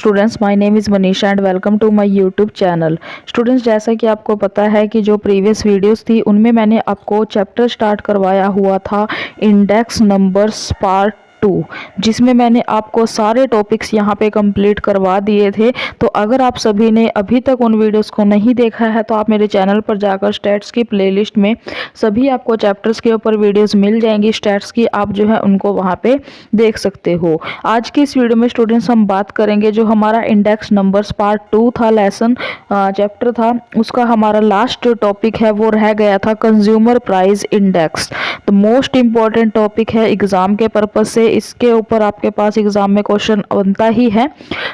Students, my name is Manisha and welcome to my YouTube channel. Students, जैसा कि आपको पता है कि जो प्रीवियस वीडियोस थी उनमें मैंने आपको चैप्टर स्टार्ट करवाया हुआ था इंडेक्स नंबर्स पार्ट 2, जिसमें मैंने आपको सारे टॉपिक्स यहाँ पे कंप्लीट करवा दिए थे। तो अगर आप सभी ने अभी तक उन वीडियोस को नहीं देखा है तो आप मेरे चैनल पर जाकर स्टैट्स की प्लेलिस्ट में सभी आपको चैप्टर्स के ऊपर वीडियोस मिल जाएंगी स्टैट्स की, आप जो है उनको वहाँ पे देख सकते हो। आज की इस वीडियो में स्टूडेंट्स हम बात करेंगे जो हमारा इंडेक्स नंबर्स पार्ट 2 था, लेसन चैप्टर था, उसका हमारा लास्ट टॉपिक है वो रह गया था कंज्यूमर प्राइस इंडेक्स। तो मोस्ट इम्पॉर्टेंट टॉपिक है एग्जाम के पर्पज से, इसके ऊपर आपके पास एग्जाम में क्वेश्चन बनता ही है।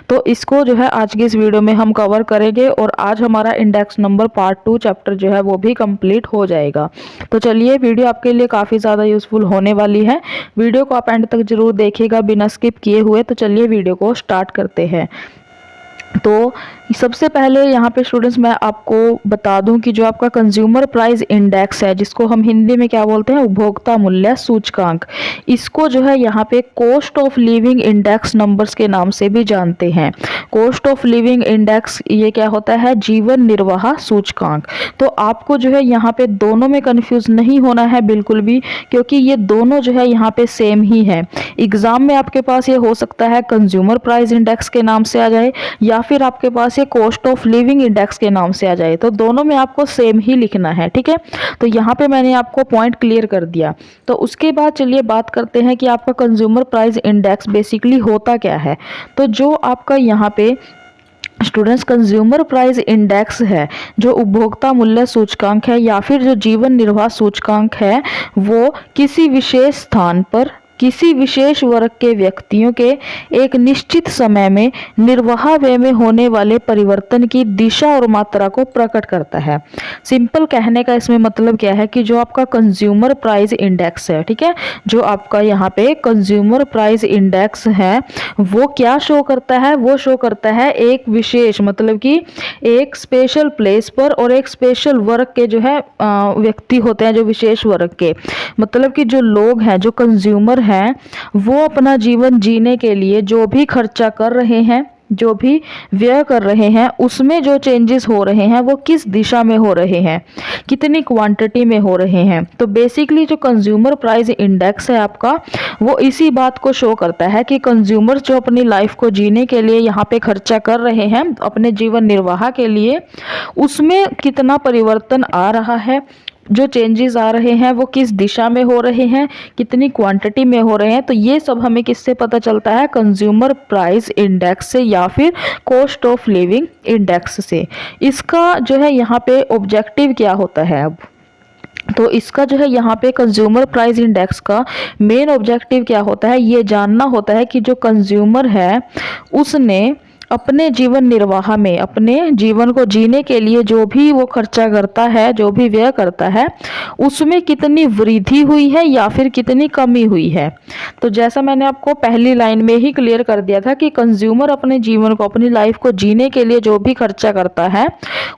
तो इसको जो है आज की इस वीडियो में हम कवर करेंगे और आज हमारा इंडेक्स नंबर पार्ट 2 चैप्टर जो है वो भी कंप्लीट हो जाएगा। तो चलिए, वीडियो आपके लिए काफ़ी ज़्यादा यूजफुल होने वाली है। वीडियो को आप एंड तक जरूर देखिएगा बिना स्किप किए हुए। तो चलिए वीडियो को स्टार्ट करते हैं। तो सबसे पहले यहाँ पे स्टूडेंट्स मैं आपको बता दूं कि जो आपका कंज्यूमर प्राइस इंडेक्स है, जिसको हम हिंदी में क्या बोलते हैं, उपभोक्ता मूल्य सूचकांक, इसको जो है यहाँ पे cost of living index numbers के नाम से भी जानते हैं। कॉस्ट ऑफ लिविंग इंडेक्स ये क्या होता है, जीवन निर्वाह सूचकांक। तो आपको जो है यहाँ पे दोनों में कंफ्यूज नहीं होना है बिल्कुल भी, क्योंकि ये दोनों जो है यहाँ पे सेम ही है। एग्जाम में आपके पास ये हो सकता है कंज्यूमर प्राइस इंडेक्स के नाम से आ जाए या फिर आपके पास ये कॉस्ट ऑफ लिविंग इंडेक्स के नाम से आ जाए, तो दोनों में आपको सेम ही लिखना है। ठीक है, तो यहाँ पे मैंने आपको पॉइंट क्लियर कर दिया। तो उसके बाद चलिए बात करते हैं कि आपका कंज्यूमर प्राइस इंडेक्स बेसिकली होता क्या है। तो जो आपका यहाँ पे स्टूडेंट्स कंज्यूमर प्राइस इंडेक्स है, जो उपभोक्ता मूल्य सूचकांक है या फिर जो जीवन निर्वाह सूचकांक है, वो किसी विशेष स्थान पर किसी विशेष वर्ग के व्यक्तियों के एक निश्चित समय में निर्वाह व्यय में होने वाले परिवर्तन की दिशा और मात्रा को प्रकट करता है। सिंपल कहने का इसमें मतलब क्या है कि जो आपका कंज्यूमर प्राइस इंडेक्स है, ठीक है, जो आपका यहाँ पे कंज्यूमर प्राइस इंडेक्स है, वो क्या शो करता है, वो शो करता है एक विशेष, मतलब कि एक स्पेशल प्लेस पर और एक स्पेशल वर्ग के जो है व्यक्ति होते हैं, जो विशेष वर्ग के, मतलब कि जो लोग हैं, जो कंज्यूमर हैं, वो अपना जीवन जीने के लिए जो भी खर्चा कर रहे हैं, जो भी व्यय कर रहे हैं, उसमें जो चेंजेस हो रहे हैं वो किस दिशा में हो रहे हैं, कितनी क्वांटिटी में हो रहे हैं। तो बेसिकली जो कंज्यूमर प्राइस इंडेक्स है आपका, वो इसी बात को शो करता है कि कंज्यूमर जो अपनी लाइफ को जीने के लिए यहाँ पे खर्चा कर रहे हैं, अपने जीवन निर्वाह के लिए, उसमें कितना परिवर्तन आ रहा है, जो चेंजेस आ रहे हैं वो किस दिशा में हो रहे हैं, कितनी क्वांटिटी में हो रहे हैं। तो ये सब हमें किससे पता चलता है, कंज्यूमर प्राइस इंडेक्स से या फिर कॉस्ट ऑफ लिविंग इंडेक्स से। इसका जो है यहाँ पे ऑब्जेक्टिव क्या होता है, अब तो इसका जो है यहाँ पे कंज्यूमर प्राइस इंडेक्स का मेन ऑब्जेक्टिव क्या होता है, ये जानना होता है कि जो कंज्यूमर है उसने अपने जीवन निर्वाह में, अपने जीवन को जीने के लिए जो भी वो खर्चा करता है, जो भी व्यय करता है, उसमें कितनी वृद्धि हुई है या फिर कितनी कमी हुई है। तो जैसा मैंने आपको पहली लाइन में ही क्लियर कर दिया था कि कंज्यूमर अपने जीवन को, अपनी लाइफ को जीने के लिए जो भी खर्चा करता है,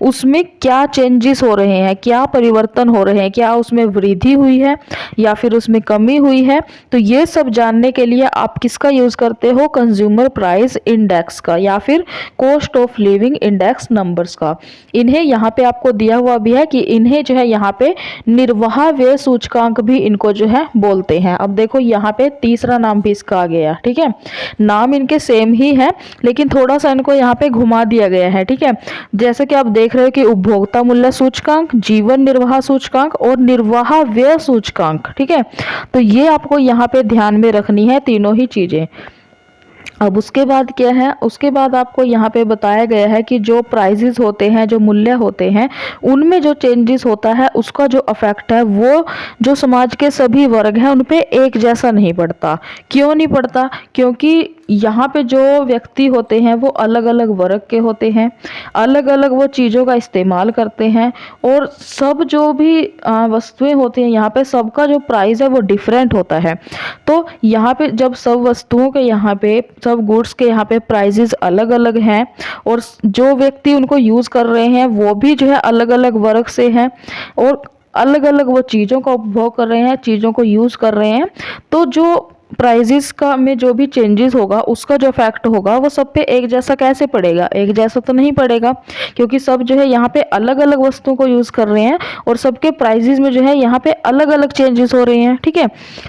उसमें क्या चेंजेस हो रहे हैं, क्या परिवर्तन हो रहे हैं, क्या उसमें वृद्धि हुई है या फिर उसमें कमी हुई है। तो ये सब जानने के लिए आप किसका यूज करते हो, कंज्यूमर प्राइस इंडेक्स का या फिर cost of living index numbers का। इन्हें यहाँ पे आपको दिया हुआ भी है कि इन्हें जो है यहाँ पे निर्वाह व्यय सूचकांक भी इनको जो है बोलते हैं। अब देखो यहाँ पे तीसरा नाम भी इसका आ गया, ठीक है, नाम इनके सेम ही है लेकिन थोड़ा सा इनको यहाँ पे घुमा दिया गया है। ठीक है, जैसे कि आप देख रहे हो कि उपभोक्ता मूल्य सूचकांक, जीवन निर्वाह सूचकांक और निर्वाह व्यय सूचकांक। ठीक है, तो ये आपको यहाँ पे ध्यान में रखनी है तीनों ही चीजें। अब उसके बाद क्या है, उसके बाद आपको यहाँ पे बताया गया है कि जो प्राइजेस होते हैं, जो मूल्य होते हैं, उनमें जो चेंजेस होता है उसका जो इफेक्ट है वो जो समाज के सभी वर्ग हैं उन पे एक जैसा नहीं पड़ता। क्यों नहीं पड़ता, क्योंकि यहाँ पे जो व्यक्ति होते हैं वो अलग अलग वर्ग के होते हैं, अलग अलग वो चीज़ों का इस्तेमाल करते हैं और सब जो भी वस्तुएं होती हैं यहाँ पे सबका जो प्राइस है वो डिफरेंट होता है। तो यहाँ पे जब सब वस्तुओं के यहाँ पे, सब गुड्स के यहाँ पे प्राइजेस अलग अलग हैं और जो व्यक्ति उनको यूज़ कर रहे हैं वो भी जो है अलग अलग वर्ग से हैं और अलग अलग वो चीज़ों का उपभोग कर रहे हैं, चीज़ों को यूज़ कर रहे हैं, तो जो प्राइजेस का में जो भी चेंजेस होगा उसका जो इफेक्ट होगा वो सब पे एक जैसा कैसे पड़ेगा, एक जैसा तो नहीं पड़ेगा, क्योंकि सब जो है यहाँ पे अलग अलग वस्तुओं को यूज़ कर रहे हैं और सबके प्राइजेस में जो है यहाँ पे अलग अलग चेंजेस हो रहे हैं। ठीक है,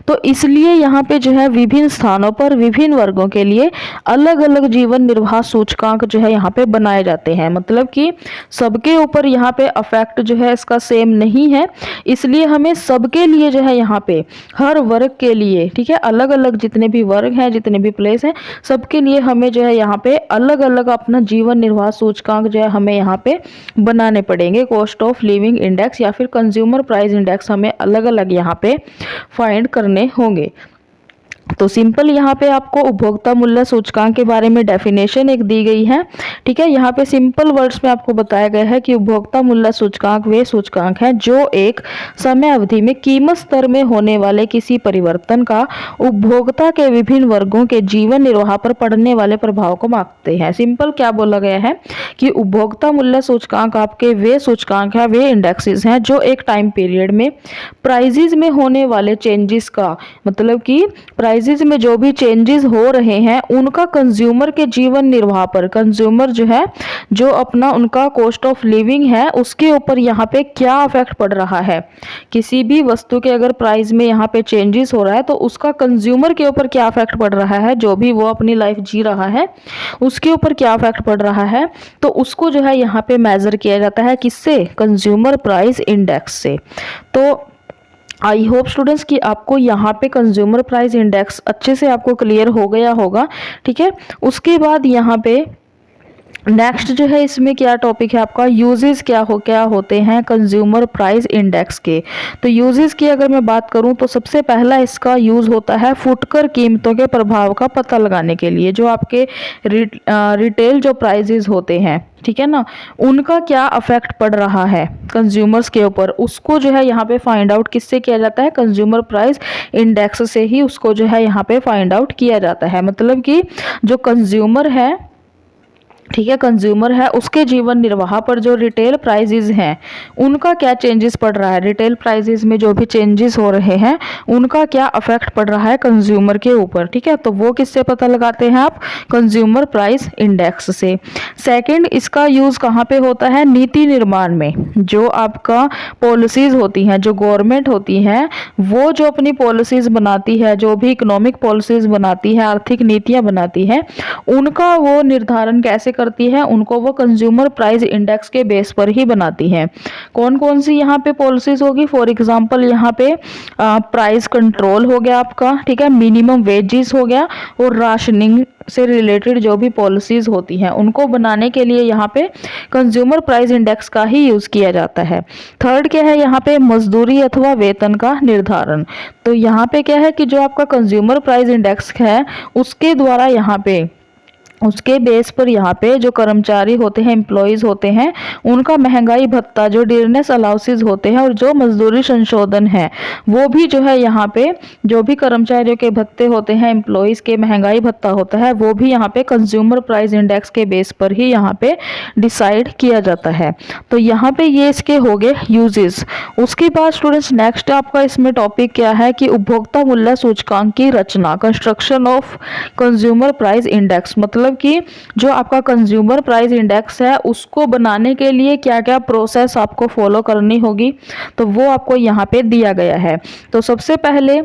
तो इसलिए यहाँ पे जो है विभिन्न स्थानों पर विभिन्न वर्गों के लिए अलग अलग जीवन निर्वाह सूचकांक जो है यहाँ पे बनाए जाते हैं। मतलब कि सबके ऊपर यहाँ पे अफेक्ट जो है इसका सेम नहीं है, इसलिए हमें सबके लिए जो है यहाँ पे हर वर्ग के लिए, ठीक है, अलग अलग जितने भी वर्ग हैं, जितने भी प्लेस हैं, सबके लिए हमें जो है यहाँ पे अलग अलग अपना जीवन निर्वाह सूचकांक जो है हमें यहाँ पे बनाने पड़ेंगे। कॉस्ट ऑफ लिविंग इंडेक्स या फिर कंज्यूमर प्राइस इंडेक्स हमें अलग अलग यहाँ पे फाइंड करने होंगे। तो सिंपल यहाँ पे आपको उपभोक्ता मूल्य सूचकांक के बारे में डेफिनेशन एक दी गई है। ठीक है, यहाँ पे सिंपल वर्ड्स में आपको बताया गया है कि उपभोक्ता मूल्य सूचकांक वे सूचकांक हैं जो एक समय अवधि में कीमत स्तर में होने वाले किसी परिवर्तन का उपभोक्ता के विभिन्न वर्गों के जीवन निर्वाह पर पड़ने वाले प्रभाव को मापते हैं। सिंपल क्या बोला गया है कि उपभोक्ता मूल्य सूचकांक आपके वे सूचकांक है, वे इंडेक्सेस हैं जो एक टाइम पीरियड में प्राइजेज में होने वाले चेंजेस का, मतलब कि प्राइजेज में जो भी चेंजेस हो रहे हैं उनका कंज्यूमर के जीवन निर्वाह पर, कंज्यूमर जो है जो अपना उनका कॉस्ट ऑफ लिविंग है उसके ऊपर यहाँ पे क्या इफेक्ट पड़ रहा है। किसी भी वस्तु के अगर प्राइस में यहाँ पे चेंजेस हो रहा है तो उसका कंज्यूमर के ऊपर क्या इफेक्ट पड़ रहा है, जो भी वो अपनी लाइफ जी रहा है उसके ऊपर क्या इफेक्ट पड़ रहा है, तो उसको जो है यहाँ पे मेजर किया जाता है किससे, कंज्यूमर प्राइस इंडेक्स से। तो आई होप स्टूडेंट्स कि आपको यहाँ पे कंज्यूमर प्राइस इंडेक्स अच्छे से आपको क्लियर हो गया होगा। ठीक है, उसके बाद यहाँ पे नेक्स्ट जो है इसमें क्या टॉपिक है आपका, यूजेस क्या होते हैं कंज्यूमर प्राइस इंडेक्स के। तो यूजेस की अगर मैं बात करूं तो सबसे पहला इसका यूज होता है फुटकर कीमतों के प्रभाव का पता लगाने के लिए। जो आपके रिटेल जो प्राइजेस होते हैं, ठीक है ना, उनका क्या अफेक्ट पड़ रहा है कंज्यूमर्स के ऊपर, उसको जो है यहाँ पे फाइंड आउट किससे किया जाता है, कंज्यूमर प्राइस इंडेक्स से ही उसको जो है यहाँ पे फाइंड आउट किया जाता है। मतलब कि जो कंज्यूमर है, ठीक है, कंज्यूमर है उसके जीवन निर्वाह पर जो रिटेल प्राइजेस हैं उनका क्या चेंजेस पड़ रहा है, रिटेल प्राइजेस में जो भी चेंजेस हो रहे हैं उनका क्या अफेक्ट पड़ रहा है कंज्यूमर के ऊपर। ठीक है, तो वो किससे पता लगाते हैं आप, कंज्यूमर प्राइस इंडेक्स से। सेकंड, इसका यूज कहाँ पे होता है, नीति निर्माण में। जो आपका पॉलिसीज होती हैं, जो गवर्नमेंट होती है वो जो अपनी पॉलिसीज बनाती है, जो भी इकोनॉमिक पॉलिसीज बनाती है, आर्थिक नीतियां बनाती है, उनका वो निर्धारण कैसे करती है, उनको वो कंज्यूमर प्राइस इंडेक्स के बेस पर ही बनाती है। कौन कौन सी यहाँ पे पॉलिसीज होगी, फॉर एग्जांपल यहाँ पे प्राइस कंट्रोल हो गया आपका, ठीक है, मिनिमम वेजेस हो गया, और राशनिंग से रिलेटेड जो भी पॉलिसीज होती हैं उनको बनाने के लिए यहाँ पे कंज्यूमर प्राइस इंडेक्स का ही यूज किया जाता है। थर्ड क्या है यहाँ पे, मजदूरी अथवा वेतन का निर्धारण। तो यहाँ पे क्या है कि जो आपका कंज्यूमर प्राइस इंडेक्स है उसके द्वारा यहाँ पे, उसके बेस पर यहाँ पे जो कर्मचारी होते हैं, एम्प्लॉयज़ होते हैं, उनका महंगाई भत्ता, जो डियरनेस अलाउंसेस होते हैं और जो मजदूरी संशोधन है वो भी जो है यहाँ पे, जो भी कर्मचारियों के भत्ते होते हैं, एम्प्लॉयज़ के महंगाई भत्ता होता है, वो भी यहाँ पे कंज्यूमर प्राइस इंडेक्स के बेस पर ही यहाँ पे डिसाइड किया जाता है। तो यहाँ पे ये इसके हो गए यूजेस। उसके बाद स्टूडेंट्स नेक्स्ट आपका इसमें टॉपिक क्या है कि उपभोक्ता मूल्य सूचकांक की रचना, construction of consumer price index. मतलब कि जो आपका कंज्यूमर प्राइस इंडेक्स है उसको बनाने के लिए क्या क्या प्रोसेस आपको फॉलो करनी होगी, तो वो आपको यहाँ पे दिया गया है। तो सबसे पहले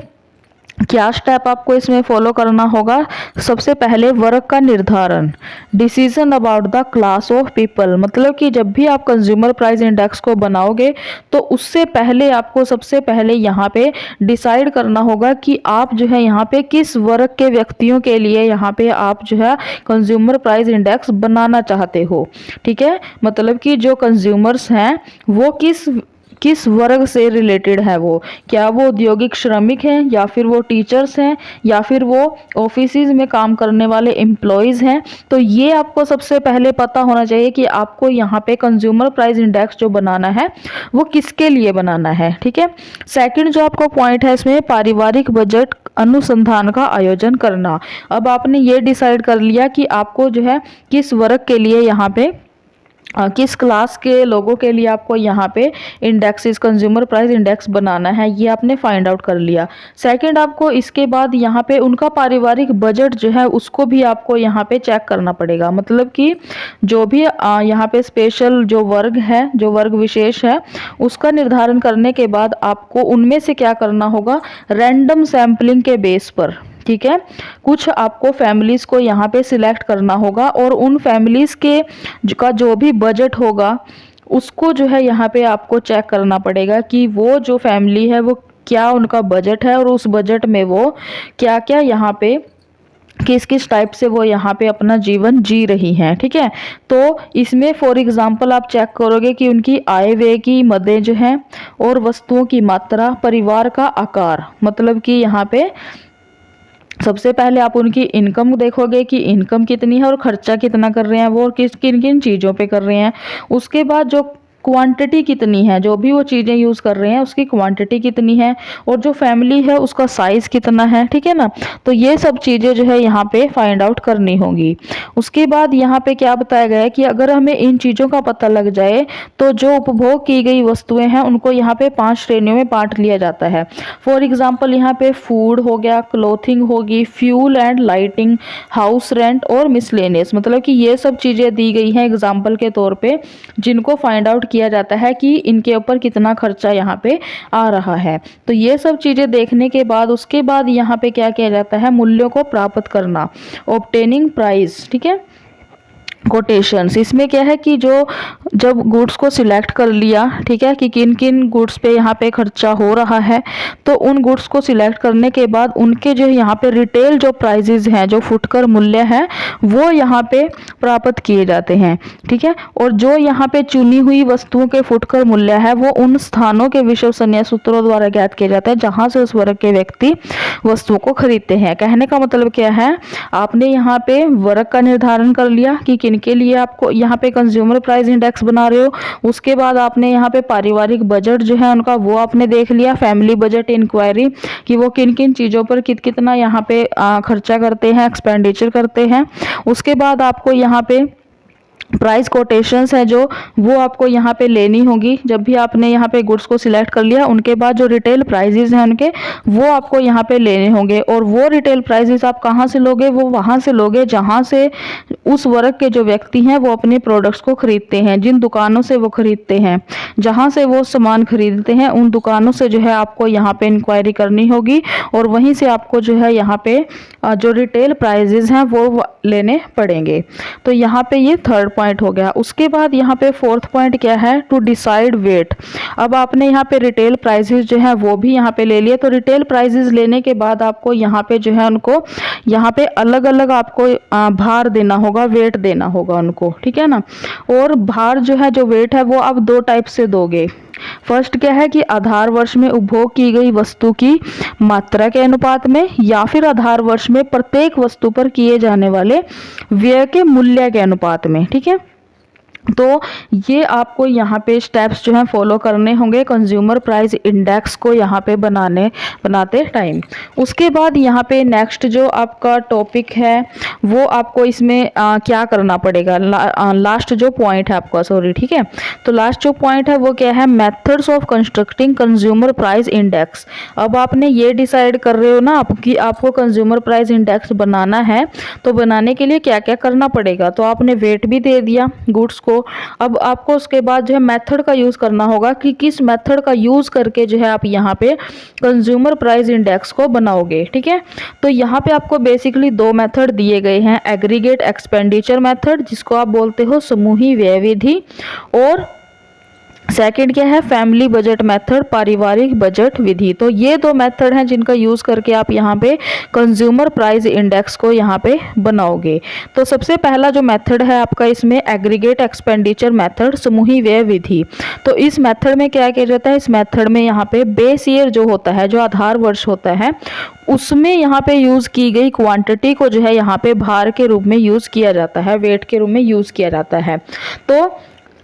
क्या स्टेप आपको इसमें फॉलो करना होगा, सबसे पहले वर्ग का निर्धारण, decision about the class of people. मतलब कि जब भी आप कंज्यूमर प्राइस इंडेक्स को बनाओगे तो उससे पहले आपको सबसे पहले यहाँ पे डिसाइड करना होगा कि आप जो है यहाँ पे किस वर्ग के व्यक्तियों के लिए यहाँ पे आप जो है कंज्यूमर प्राइस इंडेक्स बनाना चाहते हो। ठीक है, मतलब कि जो कंज्यूमर्स हैं वो किस वर्ग से रिलेटेड है, वो क्या वो औद्योगिक श्रमिक हैं, या फिर वो टीचर्स हैं, या फिर वो ऑफिसेज में काम करने वाले एम्प्लॉयज़ हैं। तो ये आपको सबसे पहले पता होना चाहिए कि आपको यहाँ पे कंज्यूमर प्राइस इंडेक्स जो बनाना है वो किसके लिए बनाना है। ठीक है, सेकंड जो आपको पॉइंट है इसमें, पारिवारिक बजट अनुसंधान का आयोजन करना। अब आपने ये डिसाइड कर लिया कि आपको जो है किस वर्ग के लिए यहाँ पे किस क्लास के लोगों के लिए आपको यहाँ पे इंडेक्सेस कंज्यूमर प्राइस इंडेक्स बनाना है, ये आपने फाइंड आउट कर लिया। सेकंड, आपको इसके बाद यहाँ पे उनका पारिवारिक बजट जो है उसको भी आपको यहाँ पे चेक करना पड़ेगा। मतलब कि जो भी यहाँ पे स्पेशल जो वर्ग है, जो वर्ग विशेष है, उसका निर्धारण करने के बाद आपको उनमें से क्या करना होगा, रैंडम सैम्पलिंग के बेस पर, ठीक है, कुछ आपको फैमिलीज को यहाँ पे सिलेक्ट करना होगा और उन फैमिलीज के का जो भी बजट होगा उसको जो है यहाँ पे आपको चेक करना पड़ेगा कि वो जो फैमिली है वो क्या उनका बजट है और उस बजट में वो क्या क्या यहाँ पे किस किस टाइप से वो यहाँ पे अपना जीवन जी रही हैं। ठीक है, तो इसमें फॉर एग्जांपल आप चेक करोगे कि उनकी आय व्यय की मदें जो हैं और वस्तुओं की मात्रा, परिवार का आकार, मतलब कि यहाँ पे सबसे पहले आप उनकी इनकम देखोगे कि इनकम कितनी है और खर्चा कितना कर रहे हैं वो और किस किन किन चीज़ों पे कर रहे हैं। उसके बाद जो क्वांटिटी कितनी है, जो भी वो चीज़ें यूज़ कर रहे हैं उसकी क्वांटिटी कितनी है और जो फैमिली है उसका साइज़ कितना है। ठीक है ना, तो ये सब चीज़ें जो है यहाँ पे फाइंड आउट करनी होगी। उसके बाद यहाँ पे क्या बताया गया है कि अगर हमें इन चीज़ों का पता लग जाए तो जो उपभोग की गई वस्तुएं हैं उनको यहाँ पे 5 श्रेणियों में बांट लिया जाता है। फॉर एग्जाम्पल यहाँ पे फूड हो गया, क्लोथिंग होगी, fuel and lighting, house rent और मिसलेनियस, मतलब कि ये सब चीज़ें दी गई हैं एग्जाम्पल के तौर पे, जिनको फाइंड आउट किया जाता है कि इनके ऊपर कितना खर्चा यहाँ पे आ रहा है। तो ये सब चीज़ें देखने के बाद उसके बाद यहाँ पे क्या किया जाता है, मूल्यों को प्राप्त करना, ऑब्टेनिंग प्राइस। ठीक है, कोटेशंस, इसमें क्या है कि जो जब गुड्स को सिलेक्ट कर लिया, ठीक है, कि किन किन गुड्स पे यहाँ पे खर्चा हो रहा है, तो उन गुड्स को सिलेक्ट करने के बाद उनके जो यहाँ पे रिटेल जो प्राइजेज हैं, जो फुटकर मूल्य है, वो यहाँ पे प्राप्त किए जाते हैं। ठीक है, और जो यहाँ पे चुनी हुई वस्तुओं के फुटकर मूल्य है वो उन स्थानों के विश्वसनीय सूत्रों द्वारा ज्ञात किए जाते हैं जहाँ से उस वर्ग के व्यक्ति वस्तुओं को खरीदते हैं। कहने का मतलब क्या है, आपने यहाँ पे वर्ग का निर्धारण कर लिया कि के लिए आपको यहाँ पे कंज्यूमर प्राइस इंडेक्स बना रहे हो। उसके बाद आपने यहाँ पे पारिवारिक बजट जो है उनका वो आपने देख लिया, फैमिली बजट इंक्वायरी, कि वो किन किन चीज़ों पर कितना यहाँ पे खर्चा करते हैं, एक्सपेंडिचर करते हैं। उसके बाद आपको यहाँ पे प्राइस कोटेशंस है जो वो आपको यहाँ पे लेनी होगी। जब भी आपने यहाँ पे गुड्स को सिलेक्ट कर लिया उनके बाद जो रिटेल प्राइजेस हैं उनके वो आपको यहाँ पे लेने होंगे, और वो रिटेल प्राइजेस आप कहाँ से लोगे, वो वहाँ से लोगे जहाँ से उस वर्ग के जो व्यक्ति हैं वो अपने प्रोडक्ट्स को खरीदते हैं, जिन दुकानों से वो खरीदते हैं, जहाँ से वो सामान खरीदते हैं उन दुकानों से जो है आपको यहाँ पे इंक्वायरी करनी होगी और वहीं से आपको जो है यहाँ पे जो रिटेल प्राइजेस हैं वो लेने पड़ेंगे। तो यहाँ पे ये थर्ड पॉइंट हो गया। उसके बाद यहाँ पे फोर्थ पॉइंट क्या है, टू डिसाइड वेट। अब आपने यहाँ पे रिटेल प्राइसेस जो है वो भी यहाँ पे ले लिए, तो रिटेल प्राइसेस लेने के बाद आपको यहाँ पे जो है उनको यहाँ पे अलग अलग आपको भार देना होगा, वेट देना होगा उनको। ठीक है ना, और भार जो है, जो वेट है वो आप 2 टाइप से दोगे। फर्स्ट क्या है कि आधार वर्ष में उपभोग की गई वस्तु की मात्रा के अनुपात में, या फिर आधार वर्ष में प्रत्येक वस्तु पर किए जाने वाले व्यय के मूल्य के अनुपात में। ठीक है, तो ये आपको यहाँ पे स्टेप्स जो हैं फॉलो करने होंगे कंज्यूमर प्राइस इंडेक्स को यहाँ पे बनाते टाइम। उसके बाद यहाँ पे नेक्स्ट जो आपका टॉपिक है वो आपको इसमें क्या करना पड़ेगा, लास्ट जो पॉइंट है आपका, सॉरी, ठीक है, तो लास्ट जो पॉइंट है वो क्या है, methods of constructing consumer price index. अब आपने ये डिसाइड कर रहे हो ना कि आपको कंज्यूमर प्राइस इंडेक्स बनाना है, तो बनाने के लिए क्या क्या करना पड़ेगा। तो आपने वेट भी दे दिया गुड्स को, अब आपको उसके बाद जो है मेथड का यूज करना होगा कि किस मेथड का यूज करके जो है आप यहाँ पे कंज्यूमर प्राइस इंडेक्स को बनाओगे। ठीक है, तो यहाँ पे आपको बेसिकली 2 मेथड दिए गए हैं, एग्रीगेट एक्सपेंडिचर मेथड जिसको आप बोलते हो समूही व्यय विधि, और सेकंड क्या है, फैमिली बजट मेथड, पारिवारिक बजट विधि। तो ये 2 मेथड हैं जिनका यूज करके आप यहाँ पे कंज्यूमर प्राइस इंडेक्स को यहाँ पे बनाओगे। तो सबसे पहला जो मेथड है आपका इसमें एग्रीगेट एक्सपेंडिचर मेथड, समूही व्यय विधि। तो इस मेथड में क्या किया जाता है, इस मेथड में यहाँ पे बेस ईयर जो होता है, जो आधार वर्ष होता है, उसमें यहाँ पे यूज की गई क्वांटिटी को जो है यहाँ पे भार के रूप में यूज किया जाता है, वेट के रूप में यूज किया जाता है। तो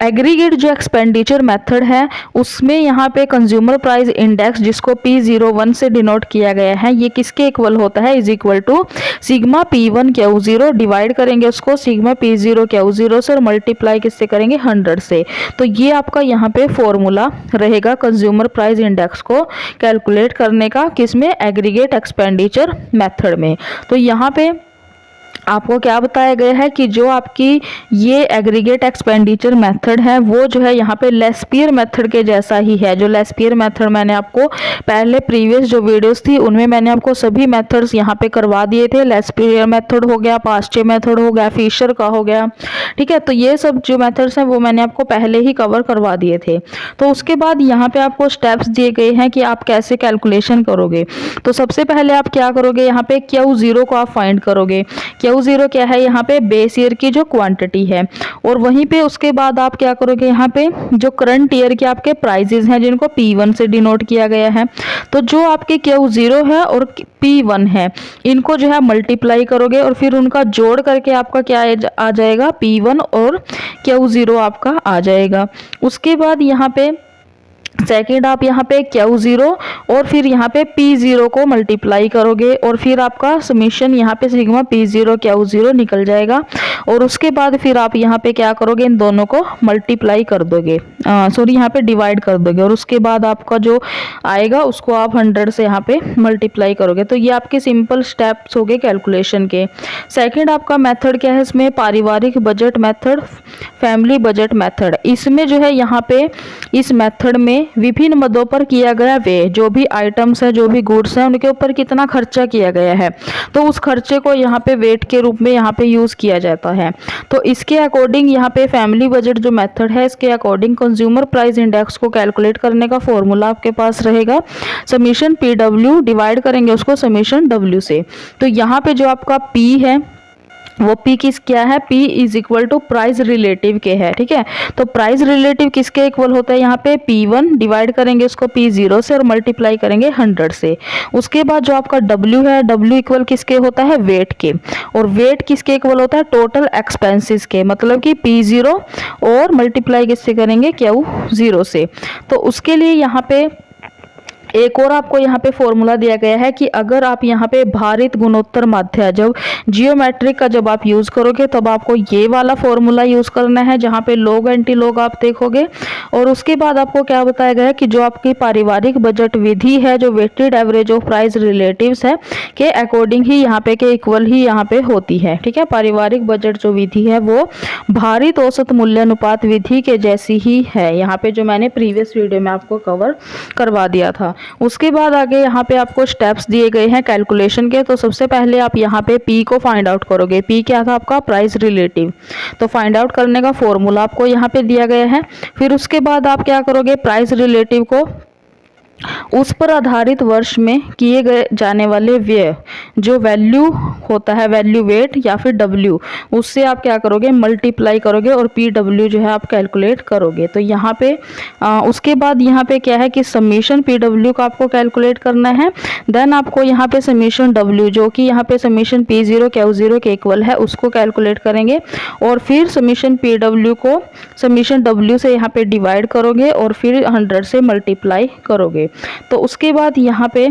एग्रीगेट जो एक्सपेंडिचर मेथड है उसमें यहाँ पे कंज्यूमर प्राइस इंडेक्स जिसको P01 से डिनोट किया गया है, ये किसके इक्वल होता है, is equal to sigma P1 Q0, divide करेंगे उसको सिग्मा P0 Q0 से और मल्टीप्लाई किससे करेंगे 100 से। तो ये आपका यहाँ पे फॉर्मूला रहेगा कंज्यूमर प्राइस इंडेक्स को कैलकुलेट करने का, किसमें, एग्रीगेट एक्सपेंडिचर मेथड में। तो यहाँ पे आपको क्या बताया गया है कि जो आपकी ये एग्रीगेट एक्सपेंडिचर मेथड है वो जो है यहाँ पे लेस्पियर मेथड के जैसा ही है। जो लेस्पियर मेथड मैंने आपको पहले प्रीवियस जो वीडियोस थी उनमें मैंने आपको सभी मेथड्स यहाँ पे करवा दिए थे। लेस्पियर मेथड हो गया, पास्चे मेथड हो गया, फिशर का हो गया, ठीक है। तो ये सब जो मेथड्स हैं वो मैंने आपको पहले ही कवर करवा दिए थे। तो उसके बाद यहाँ पे आपको स्टेप्स दिए गए हैं कि आप कैसे कैलकुलेशन करोगे। तो सबसे पहले आप क्या करोगे, यहाँ पे Q0 को आप फाइंड करोगे। Q0 क्या है, यहाँ पे बेस ईयर की जो क्वांटिटी है, और वहीं पे उसके बाद आप क्या करोगे, यहाँ पे जो करंट ईयर के आपके प्राइजेस हैं जिनको P1 से डिनोट किया गया है, तो जो आपके Q0 है और P1 है इनको जो है मल्टीप्लाई करोगे और फिर उनका जोड़ करके आपका क्या आ जाएगा, P1 और Q0 आपका आ जाएगा। उसके बाद यहाँ पे सेकेंड आप यहाँ पे Q0 और फिर यहाँ पे P0 को मल्टीप्लाई करोगे और फिर आपका समीशन यहाँ पे सिग्मा P0 Q0 निकल जाएगा। और उसके बाद फिर आप यहाँ पे क्या करोगे, इन दोनों को मल्टीप्लाई कर दोगे, सॉरी यहाँ पे डिवाइड कर दोगे, और उसके बाद आपका जो आएगा उसको आप 100 से यहाँ पे मल्टीप्लाई करोगे। तो ये आपके सिंपल स्टेप्स हो गए कैलकुलेशन के। सेकेंड आपका मेथड क्या है, इसमें पारिवारिक budget method, family budget method. इसमें जो है यहाँ पे इस मेथड में विभिन्न मदों पर किया गया व्यय, जो भी आइटम्स है, जो भी गुड्स हैं, उनके ऊपर कितना खर्चा किया गया है, तो उस खर्चे को यहाँ पे वेट के रूप में यहाँ पे यूज किया जाता है। तो इसके अकॉर्डिंग यहाँ पे फैमिली बजट जो मेथड है इसके अकॉर्डिंग कंज्यूमर प्राइस इंडेक्स को कैलकुलेट करने का फॉर्मूला आपके पास रहेगा समीशन PW, डिवाइड करेंगे उसको समीशन W से। तो यहाँ पे जो आपका P है वो P किस क्या है, P is equal to price relative के है, ठीक है। तो प्राइस रिलेटिव किसके इक्वल होता है, यहाँ पे P1, डिवाइड करेंगे उसको P0 से और मल्टीप्लाई करेंगे 100 से। उसके बाद जो आपका W है, W इक्वल किसके होता है, वेट के, और वेट किसके इक्वल होता है, टोटल एक्सपेंसेस के, मतलब कि P0 और मल्टीप्लाई किससे करेंगे, Q0 से। तो उसके लिए यहाँ पे एक और आपको यहाँ पे फॉर्मूला दिया गया है कि अगर आप यहाँ पे भारित गुणोत्तर माध्य, जब जियोमेट्रिक का जब आप यूज करोगे तब आपको ये वाला फॉर्मूला यूज करना है जहाँ पे लॉग एंटी लॉग आप देखोगे। और उसके बाद आपको क्या बताया गया है कि जो आपकी पारिवारिक बजट विधि है, जो weighted average of price relatives है के अकॉर्डिंग ही यहाँ पे के इक्वल ही यहाँ पे होती है, ठीक है। पारिवारिक बजट जो विधि है वो भारित औसत मूल्य अनुपात विधि के जैसी ही है, यहाँ पे जो मैंने प्रीवियस वीडियो में आपको कवर करवा दिया था। उसके बाद आगे यहाँ पे आपको स्टेप्स दिए गए हैं कैलकुलेशन के। तो सबसे पहले आप यहाँ पे P को फाइंड आउट करोगे। P क्या था आपका, प्राइस रिलेटिव। तो फाइंड आउट करने का फॉर्मूला आपको यहाँ पे दिया गया है। फिर उसके बाद आप क्या करोगे, प्राइस रिलेटिव को उस पर आधारित वर्ष में किए गए जाने वाले व्यय जो वैल्यू होता है, वैल्यू वेट या फिर W, उससे आप क्या करोगे, मल्टीप्लाई करोगे और PW जो है आप कैलकुलेट करोगे। तो यहाँ पे उसके बाद यहाँ पे क्या है कि समीशन PW का आपको कैलकुलेट करना है। देन आपको यहाँ पे समीशन W जो कि यहाँ पे समीशन P0 Q0 के इक्वल है उसको कैलकुलेट करेंगे और फिर समीशन PW को समीशन W से यहाँ पे डिवाइड करोगे और फिर 100 से मल्टीप्लाई करोगे। तो उसके बाद यहाँ पे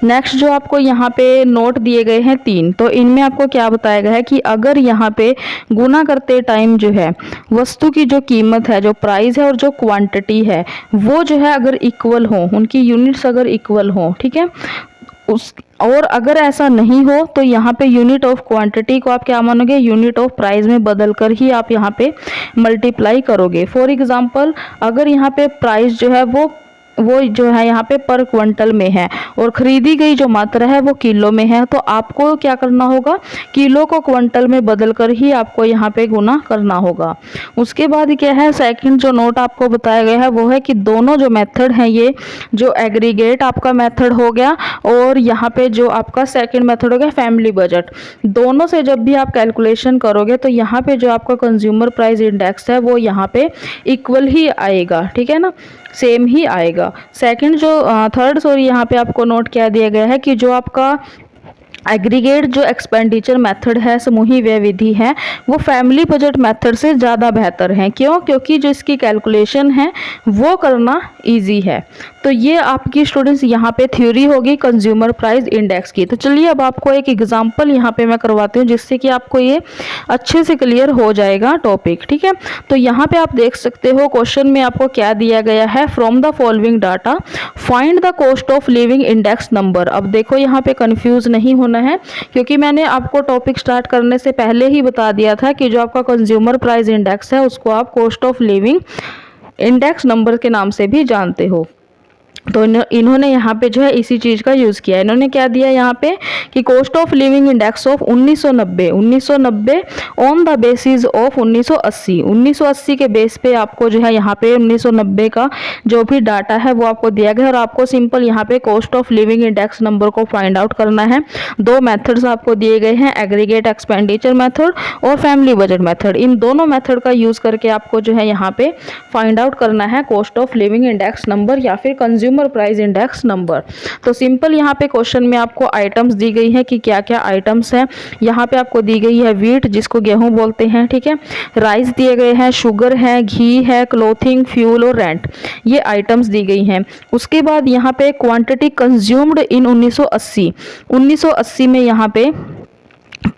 नेक्स्ट जो आपको यहाँ पे नोट दिए गए हैं 3, तो इनमें आपको क्या बताया गया है कि अगर यहाँ पे गुना करते टाइम जो है वस्तु की जो कीमत है, जो प्राइस है और जो क्वांटिटी है वो जो है अगर इक्वल हो, उनकी यूनिट्स अगर इक्वल हो, ठीक है। और अगर ऐसा नहीं हो तो यहाँ पे यूनिट ऑफ क्वांटिटी को आप क्या मानोगे, यूनिट ऑफ प्राइस में बदल कर ही आप यहाँ पे मल्टीप्लाई करोगे। फॉर एग्जांपल अगर यहाँ पे प्राइस जो है वो जो है यहाँ पे पर क्विंटल में है और खरीदी गई जो मात्रा है वो किलो में है, तो आपको क्या करना होगा, किलो को क्विंटल में बदल कर ही आपको यहाँ पे गुना करना होगा। उसके बाद क्या है, सेकंड जो नोट आपको बताया गया है वो है कि दोनों जो मेथड हैं, ये जो एग्रीगेट आपका मेथड हो गया और यहाँ पे जो आपका सेकंड मेथड हो गया फैमिली बजट, दोनों से जब भी आप कैलकुलेशन करोगे तो यहाँ पे जो आपका कंज्यूमर प्राइस इंडेक्स है वो यहाँ पे इक्वल ही आएगा, ठीक है ना, सेम ही आएगा। सेकंड जो थर्ड सॉरी यहाँ पे आपको नोट क्या दिया गया है कि जो आपका एग्रीगेट जो एक्सपेंडिचर मेथड है, समूही व्यय विधि है, वो फैमिली बजट मेथड से ज़्यादा बेहतर है। क्यों? क्योंकि जो इसकी कैलकुलेशन है वो करना इजी है। तो ये आपकी स्टूडेंट्स यहाँ पे थ्योरी होगी कंज्यूमर प्राइस इंडेक्स की। तो चलिए अब आपको एक एग्जांपल यहाँ पे मैं करवाती हूँ जिससे कि आपको ये अच्छे से क्लियर हो जाएगा टॉपिक। ठीक है, तो यहाँ पे आप देख सकते हो क्वेश्चन में आपको क्या दिया गया है, from the following data find the cost of living index number. अब देखो यहाँ पे कंफ्यूज नहीं होना है, क्योंकि मैंने आपको टॉपिक स्टार्ट करने से पहले ही बता दिया था कि जो आपका कंज्यूमर प्राइस इंडेक्स है उसको आप cost of living index number के नाम से भी जानते हो। तो इन्होंने यहाँ पे जो है इसी चीज़ का यूज़ किया। इन्होंने क्या दिया यहाँ पे कि cost of living index of 1990 on the basis of 1980 के बेस पे आपको जो है यहाँ पे 1990 का जो भी डाटा है वो आपको दिया गया, और आपको सिंपल यहाँ पे cost of living index number को फाइंड आउट करना है। दो मेथड्स आपको दिए गए हैं, एग्रीगेट एक्सपेंडिचर मेथड और फैमिली बजट मेथड। इन दोनों मेथड का यूज़ करके आपको जो है यहाँ पे फाइंड आउट करना है cost of living index number या फिर कंज्यूमर प्राइस इंडेक्स नंबर। तो सिंपल यहाँ पे क्वेश्चन में आपको आइटम्स दी गई है कि क्या क्या आइटम्स हैं। यहाँ पे आपको दी गई है व्हीट जिसको गेहूं बोलते हैं, ठीक है, राइस दिए गए हैं, शुगर है, घी है, क्लोथिंग, फ्यूल और रेंट, ये आइटम्स दी गई हैं। उसके बाद यहाँ पे क्वांटिटी कंज्यूम्ड इन 1980 में यहाँ पे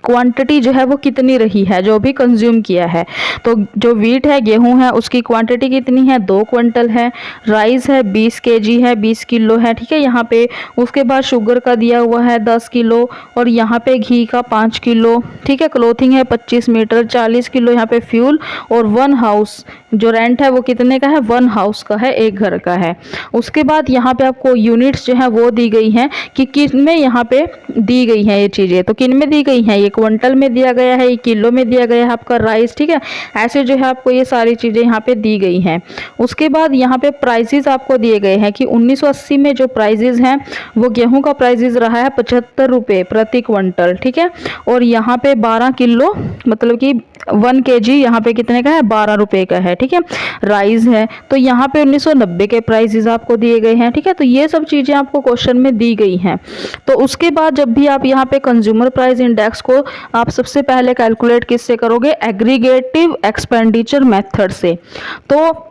क्वांटिटी जो है वो कितनी रही है, जो भी कंज्यूम किया है। तो जो व्हीट है, गेहूं है, उसकी क्वांटिटी कितनी है, 2 क्विंटल है। राइस है 20 केजी है, 20 किलो है, ठीक है यहाँ पे। उसके बाद शुगर का दिया हुआ है 10 किलो और यहाँ पे घी का 5 किलो, ठीक है। क्लोथिंग है 25 मीटर, 40 किलो यहाँ पे फ्यूल, और 1 हाउस जो रेंट है वो कितने का है, 1 हाउस का है, एक घर का है। उसके बाद यहाँ पे आपको यूनिट्स जो है वो दी गई हैं कि किन में यहाँ पे दी गई हैं ये चीज़ें। तो किन में दी गई हैं, ये क्विंटल में दिया गया है, ये किलो में दिया गया है आपका राइस, ठीक है। ऐसे जो है आपको ये सारी चीज़ें यहाँ पे दी गई हैं। उसके बाद यहाँ पे प्राइसेस आपको दिए गए हैं कि 1980 में जो प्राइसेस हैं वो गेहूं का प्राइसेस रहा है 75 रुपये प्रति क्विंटल, ठीक है। और यहाँ पे 12 किलो मतलब कि 1 केजी यहाँ पे कितने का है, 12 रुपये का है, ठीक है। राइस है तो यहाँ पे 1990 के प्राइसेस आपको दिए गए हैं, ठीक है। तो ये सब चीज़ें आपको क्वेश्चन में दी गई हैं। तो उसके बाद जब भी आप यहाँ पे कंज्यूमर प्राइस इंडेक्स को आप सबसे पहले कैलकुलेट किससे करोगे, एग्रीगेटिव एक्सपेंडिचर मेथड से। तो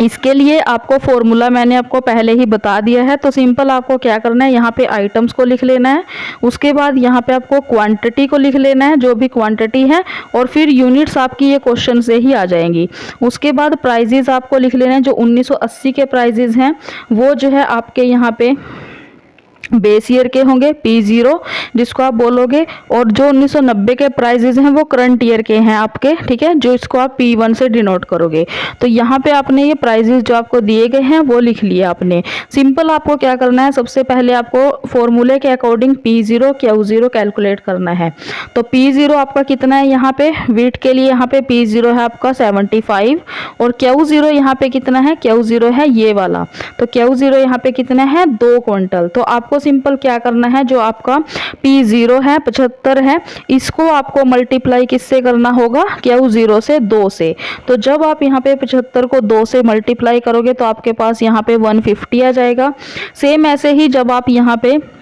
इसके लिए आपको फॉर्मूला मैंने आपको पहले ही बता दिया है। तो सिंपल आपको क्या करना है, यहाँ पे आइटम्स को लिख लेना है, उसके बाद यहाँ पे आपको क्वांटिटी को लिख लेना है, जो भी क्वांटिटी है, और फिर यूनिट्स आपकी ये क्वेश्चन से ही आ जाएंगी। उसके बाद प्राइजेस आपको लिख लेना है, जो 1980 के प्राइजेस हैं वो जो है आपके यहाँ पे बेस ईयर के होंगे, P0 जिसको आप बोलोगे, और जो 1990 के प्राइजेज हैं वो करंट ईयर के हैं आपके, ठीक है, जो इसको आप P1 से डिनोट करोगे। तो यहाँ पे आपने ये प्राइजेज जो आपको दिए गए हैं वो लिख लिए आपने। सिंपल आपको क्या करना है, सबसे पहले आपको फॉर्मूले के अकॉर्डिंग P0 Q0 कैलकुलेट करना है। तो P0 आपका कितना है, यहाँ पे वीट के लिए यहाँ पे P0 है आपका 75, और Q0 यहाँ पे कितना है, Q0 है ये वाला, तो Q0 यहाँ पे कितना है, 2 क्विंटल। तो आपको सिंपल क्या करना है, जो आपका P0 है 75 है, इसको आपको मल्टीप्लाई किससे करना होगा, Q0 से, 2 से। तो जब आप यहाँ पे 75 को 2 से मल्टीप्लाई करोगे तो आपके पास यहाँ पे 150 आ जाएगा। सेम ऐसे ही जब आप यहाँ पे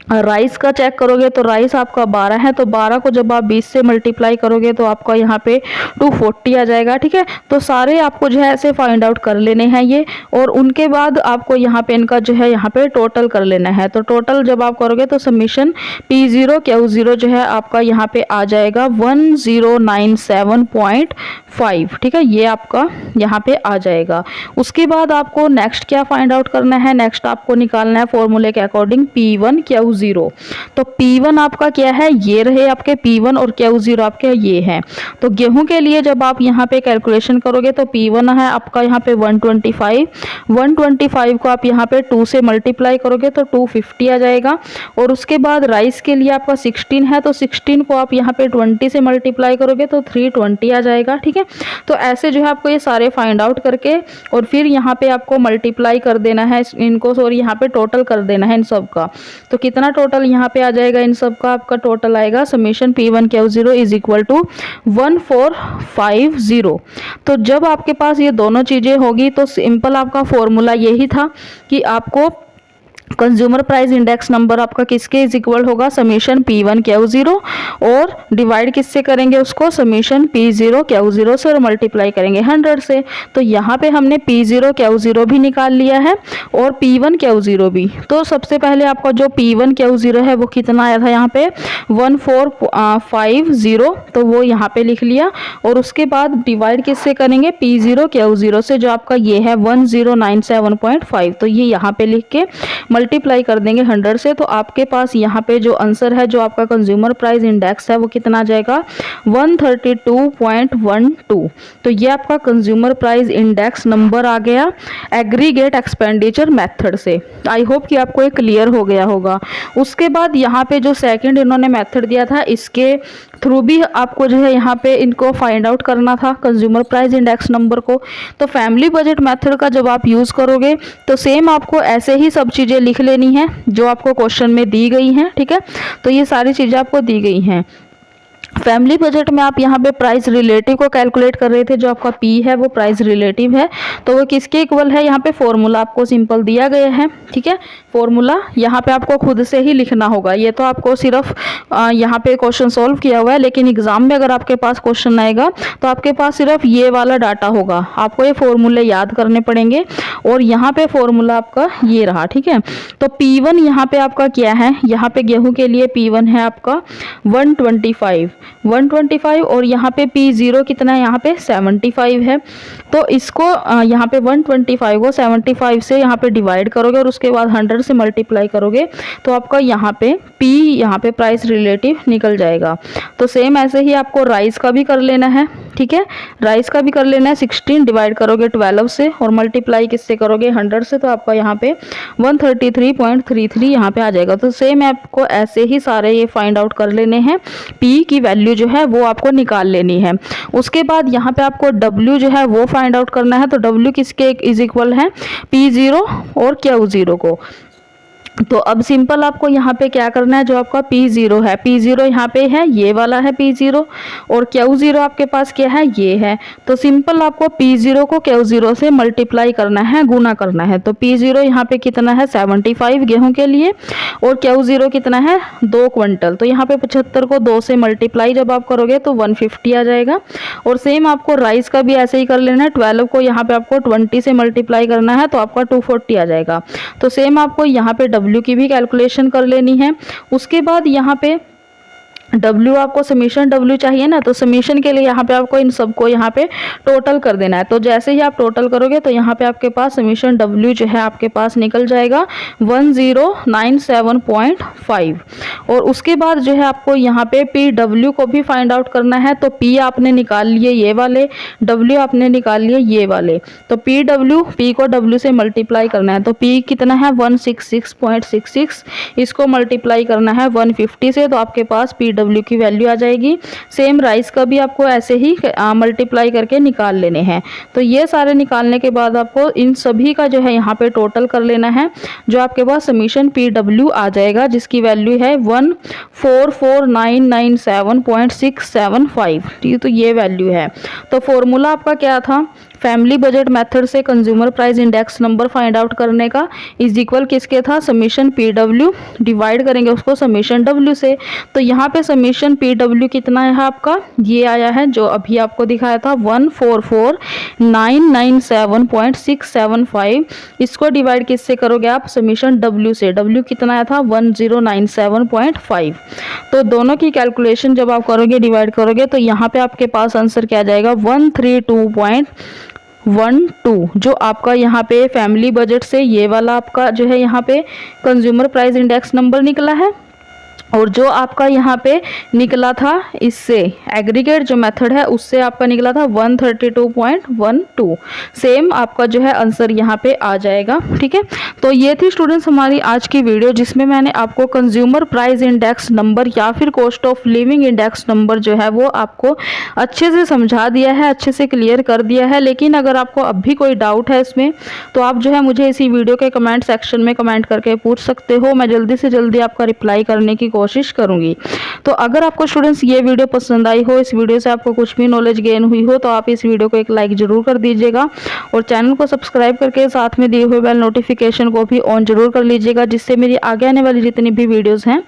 राइस का चेक करोगे तो राइस आपका 12 है, तो 12 को जब आप 20 से मल्टीप्लाई करोगे तो आपका यहाँ पे 240 आ जाएगा, ठीक है। तो सारे आपको जो है ऐसे फाइंड आउट कर लेने हैं ये, और उनके बाद आपको यहाँ पे इनका जो है यहाँ पे टोटल कर लेना है। तो टोटल जब आप करोगे तो समीशन P0 Q0 जो है आपका यहाँ पे आ जाएगा 1097.5, ठीक है, ये आपका यहाँ पे आ जाएगा। उसके बाद आपको नेक्स्ट क्या फाइंड आउट करना है, नेक्स्ट आपको निकालना है फॉर्मूले के अकॉर्डिंग P1 Q0। तो P1 आपका क्या है, ये रहे आपके P1, और Q0 आपके ये है। तो गेहूं के लिए जब आप यहाँ पे कैलकुलेशन करोगे तो P1 है आपका यहाँ पे 125 को आप यहाँ पे 2 से मल्टीप्लाई करोगे तो 250 आ जाएगा। और उसके बाद राइस के लिए आपका 16 है, तो 16 को आप यहाँ पे 20 से मल्टीप्लाई करोगे तो 320 आ जाएगा, ठीक है। तो ऐसे जो है आपको ये सारे फाइंड आउट करके और फिर यहाँ पे आपको मल्टीप्लाई कर देना है इनको, सॉरी यहाँ पे टोटल कर देना है इन सब का। तो कितना टोटल यहाँ पे आ जाएगा, इन सब का आपका टोटल आएगा summation P1 Q0 is equal to 1450। तो जब आपके पास ये दोनों चीज़ें होगी तो सिंपल आपका फॉर्मूला यही था कि आपको कंज्यूमर प्राइस इंडेक्स नंबर आपका किसके इज इक्वल होगा, समीशन P1 Q0, और डिवाइड किससे करेंगे उसको, समीशन P0 Q0 से, और मल्टीप्लाई करेंगे 100 से। तो यहाँ पे हमने P0 Q0 भी निकाल लिया है और P1 Q0 भी। तो सबसे पहले आपका जो P1 Q0 है वो कितना आया था यहाँ पे 1450, तो वो यहाँ पे लिख लिया, और उसके बाद डिवाइड किससे करेंगे, P0 Q0 से, जो आपका ये है 1097.5। तो ये यहाँ पे लिख के मल्टीप्लाई कर देंगे 100 से। तो आपके पास यहाँ पे जो आंसर है, जो आपका कंज्यूमर प्राइस इंडेक्स है, वो कितना आ जाएगा 132.12। तो ये आपका कंज्यूमर प्राइस इंडेक्स नंबर आ गया एग्रीगेट एक्सपेंडिचर मेथड से। आई होप कि आपको ये क्लियर हो गया होगा। उसके बाद यहाँ पे जो सेकंड इन्होंने मेथड दिया था, इसके थ्रू भी आपको जो है यहाँ पे इनको फाइंड आउट करना था कंज्यूमर प्राइस इंडेक्स नंबर को। तो फैमिली बजट मेथड का जब आप यूज़ करोगे तो सेम आपको ऐसे ही सब चीज़ें लिख लेनी है जो आपको क्वेश्चन में दी गई हैं, ठीक है। तो ये सारी चीज़ें आपको दी गई हैं। फैमिली बजट में आप यहाँ पे प्राइस रिलेटिव को कैलकुलेट कर रहे थे, जो आपका P है वो प्राइस रिलेटिव है, तो वो किसके इक्वल है, यहाँ पे फॉर्मूला आपको सिंपल दिया गया है, ठीक है। फॉर्मूला यहाँ पे आपको खुद से ही लिखना होगा, ये तो आपको सिर्फ यहाँ पे क्वेश्चन सॉल्व किया हुआ है, लेकिन एग्जाम में अगर आपके पास क्वेश्चन आएगा तो आपके पास सिर्फ ये वाला डाटा होगा, आपको ये फॉर्मूले याद करने पड़ेंगे। और यहाँ पे फॉर्मूला आपका ये रहा, ठीक है। तो P1 यहाँ पे आपका क्या है, यहाँ पे गेहूं के लिए P1 है आपका 125, और यहाँ पे P0 कितना है, यहाँ पे 75 है। तो इसको यहाँ पे 125 को 75 से यहाँ पे डिवाइड करोगे और उसके बाद 100 से मल्टीप्लाई करोगे, तो आपका यहाँ पे P यहाँ पे प्राइस रिलेटिव निकल जाएगा। तो सेम ऐसे ही आपको राइस का भी कर लेना है, ठीक है। राइस का भी कर लेना है, 16 डिवाइड करोगे 12 से और मल्टीप्लाई किससे करोगे, 100 से, तो आपका यहाँ पे 133.33 यहाँ पे आ जाएगा। तो सेम आपको ऐसे ही सारे ये फाइंड आउट कर लेने हैं, P की वैल्यू जो है वो आपको निकाल लेनी है। उसके बाद यहाँ पे आपको W जो है वो फाइंड आउट करना है। तो W किसके इज इक्वल है, P0 और Q0 को। तो अब सिंपल आपको यहाँ पे क्या करना है, जो आपका P0 है, P0 यहाँ पे है, ये वाला है P0, और Q0 आपके पास क्या है, ये है। तो सिंपल आपको P0 को Q0 से मल्टीप्लाई करना है, गुना करना है। तो P0 यहाँ पे कितना है 75 गेहूं के लिए, और Q0 कितना है 2 क्विंटल। तो यहाँ पे 75 को 2 से मल्टीप्लाई जब आप करोगे तो 150 आ जाएगा। और सेम आपको राइस का भी ऐसे ही कर लेना है, 12 को यहाँ पे आपको 20 से मल्टीप्लाई करना है, तो आपका 240 आ जाएगा। तो सेम आपको यहाँ पे W की भी कैलकुलेशन कर लेनी है। उसके बाद यहाँ पे W आपको समीशन W चाहिए ना, तो समीशन के लिए यहाँ पे आपको इन सबको यहाँ पे टोटल कर देना है। तो जैसे ही आप टोटल करोगे तो यहाँ पे आपके पास समीशन W जो है आपके पास निकल जाएगा 1097.5। और उसके बाद जो है आपको यहाँ पे PW को भी फाइंड आउट करना है। तो P आपने निकाल लिए ये वाले, W आपने निकाल लिए ये वाले। तो P को W से मल्टीप्लाई करना है। तो P कितना है 166.66, इसको मल्टीप्लाई करना है 150 से, तो आपके पास PW की वैल्यू आ जाएगी। सेम राइस का भी आपको ऐसे ही मल्टीप्लाई करके निकाल लेने हैं। तो ये सारे निकालने के बाद आपको इन सभी का जो है यहाँ पे टोटल कर लेना है, जो आपके पास समीशन PW आ जाएगा, जिसकी वैल्यू है 144,997.675। तो ये वैल्यू है। तो फॉर्मूला आपका क्या था, फैमिली बजट मेथड से consumer price index number find out करने का इज इक्वल किसके था, समीशन PW, डिवाइड करेंगे उसको समीशन W से। तो यहाँ पे समीशन PW कितना है आपका, ये आया है जो अभी आपको दिखाया था 144,997.675। इसको डिवाइड किससे करोगे आप, समीशन W से। W कितना आया था 1097.5। तो दोनों की कैलकुलेशन जब आप करोगे, डिवाइड करोगे, तो यहाँ पे आपके पास आंसर क्या जाएगा 132.12, जो आपका यहाँ पे फैमिली बजट से ये वाला आपका जो है यहाँ पे कंज्यूमर प्राइस इंडेक्स नंबर निकला है। और जो आपका यहाँ पे निकला था इससे एग्रीगेट जो मेथड है उससे आपका निकला था 132.12। सेम आपका जो है आंसर यहाँ पे आ जाएगा, ठीक है। तो ये थी स्टूडेंट्स हमारी आज की वीडियो, जिसमें मैंने आपको कंज्यूमर प्राइस इंडेक्स नंबर या फिर cost of living index number जो है वो आपको अच्छे से समझा दिया है, अच्छे से क्लियर कर दिया है। लेकिन अगर आपको अब भी कोई डाउट है इसमें, तो आप जो है मुझे इसी वीडियो के कमेंट सेक्शन में कमेंट करके पूछ सकते हो। मैं जल्दी से जल्दी आपका रिप्लाई करने की कोशिश करूँगी। तो अगर आपको स्टूडेंट्स ये वीडियो पसंद आई हो, इस वीडियो से आपको कुछ भी नॉलेज गेन हुई हो, तो आप इस वीडियो को एक लाइक ज़रूर कर दीजिएगा और चैनल को सब्सक्राइब करके साथ में दिए हुए बेल नोटिफिकेशन को भी ऑन जरूर कर लीजिएगा, जिससे मेरी आगे आने वाली जितनी भी वीडियोस हैं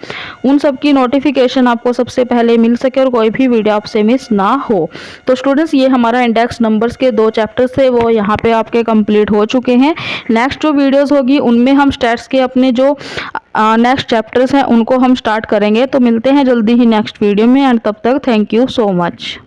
उन सब की नोटिफिकेशन आपको सबसे पहले मिल सके और कोई भी वीडियो आपसे मिस ना हो। तो स्टूडेंट्स, ये हमारा इंडेक्स नंबर्स के 2 चैप्टर्स थे, वो यहाँ पे आपके कंप्लीट हो चुके हैं। नेक्स्ट जो वीडियोस होगी उनमें हम स्टैट्स के अपने जो नेक्स्ट चैप्टर्स हैं उनको हम स्टार्ट करेंगे। तो मिलते हैं जल्दी ही नेक्स्ट वीडियो में, एंड तब तक थैंक यू सो मच।